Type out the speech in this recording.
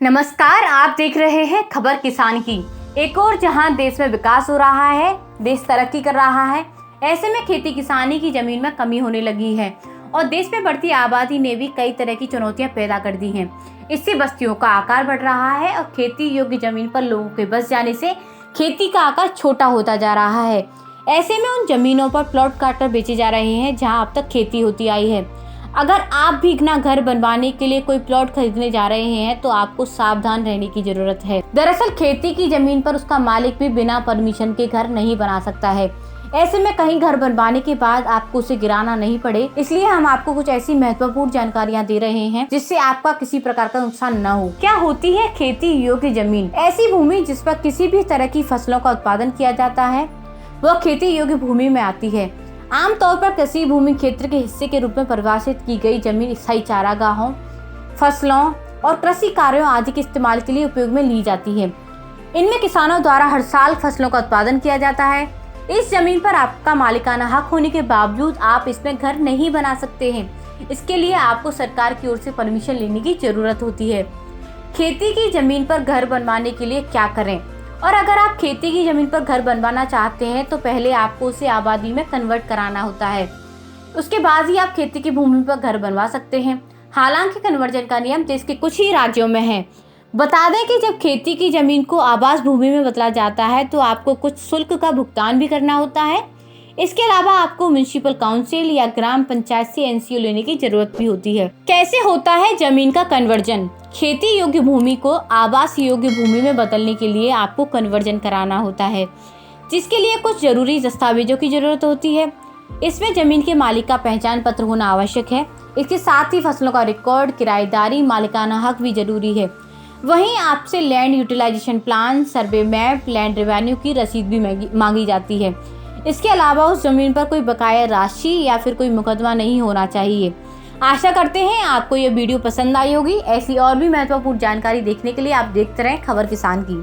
नमस्कार, आप देख रहे हैं खबर किसान की। एक और जहां देश में विकास हो रहा है, देश तरक्की कर रहा है, ऐसे में खेती किसानी की जमीन में कमी होने लगी है और देश में बढ़ती आबादी ने भी कई तरह की चुनौतियां पैदा कर दी हैं। इससे बस्तियों का आकार बढ़ रहा है और खेती योग्य जमीन पर लोगों के बस जाने से खेती का आकार छोटा होता जा रहा है। ऐसे में उन जमीनों पर प्लॉट काटकर बेचे जा रहे हैं जहाँ अब तक खेती होती आई है। अगर आप भी अपना घर बनवाने के लिए कोई प्लॉट खरीदने जा रहे हैं तो आपको सावधान रहने की जरूरत है। दरअसल खेती की जमीन पर उसका मालिक भी बिना परमिशन के घर नहीं बना सकता है। ऐसे में कहीं घर बनवाने के बाद आपको उसे गिराना नहीं पड़े, इसलिए हम आपको कुछ ऐसी महत्वपूर्ण जानकारियां दे रहे हैं जिससे आपका किसी प्रकार का नुकसान न हो। क्या होती है खेती योग्य जमीन? ऐसी भूमि जिस पर किसी भी तरह की फसलों का उत्पादन किया जाता है वह खेती योग्य भूमि में आती है। आमतौर पर कृषि भूमि क्षेत्र के हिस्से के रूप में परिभाषित की गई जमीन स्थायी चारागाहों, फसलों और कृषि कार्यों आदि के इस्तेमाल के लिए उपयोग में ली जाती है। इनमें किसानों द्वारा हर साल फसलों का उत्पादन किया जाता है। इस जमीन पर आपका मालिकाना हक होने के बावजूद आप इसमें घर नहीं बना सकते हैं। इसके लिए आपको सरकार की ओर से परमिशन लेने की जरूरत होती है। खेती की जमीन पर घर बनवाने के लिए क्या करें? और अगर आप खेती की जमीन पर घर बनवाना चाहते हैं तो पहले आपको उसे आबादी में कन्वर्ट कराना होता है। उसके बाद ही आप खेती की भूमि पर घर बनवा सकते हैं। हालांकि कन्वर्जन का नियम देश के कुछ ही राज्यों में है। बता दें कि जब खेती की जमीन को आवास भूमि में बदला जाता है तो आपको कुछ शुल्क का भुगतान भी करना होता है। इसके अलावा आपको म्युनिसिपल काउंसिल या ग्राम पंचायत से एनसीओ लेने की जरूरत भी होती है। कैसे होता है जमीन का कन्वर्जन? खेती योग्य भूमि को आवास योग्य भूमि में बदलने के लिए आपको कन्वर्जन कराना होता है, जिसके लिए कुछ जरूरी दस्तावेजों की जरूरत होती है। इसमें जमीन के मालिक का पहचान पत्र होना आवश्यक है। इसके साथ ही फसलों का रिकॉर्ड, किराएदारी, मालिकाना हक भी जरूरी है। वहीं आपसे लैंड यूटिलाइजेशन प्लान, सर्वे मैप, लैंड रेवेन्यू की रसीद भी मांगी जाती है। इसके अलावा उस जमीन पर कोई बकाया राशि या फिर कोई मुकदमा नहीं होना चाहिए। आशा करते हैं आपको ये वीडियो पसंद आई होगी। ऐसी और भी महत्वपूर्ण जानकारी देखने के लिए आप देखते रहें खबर किसान की।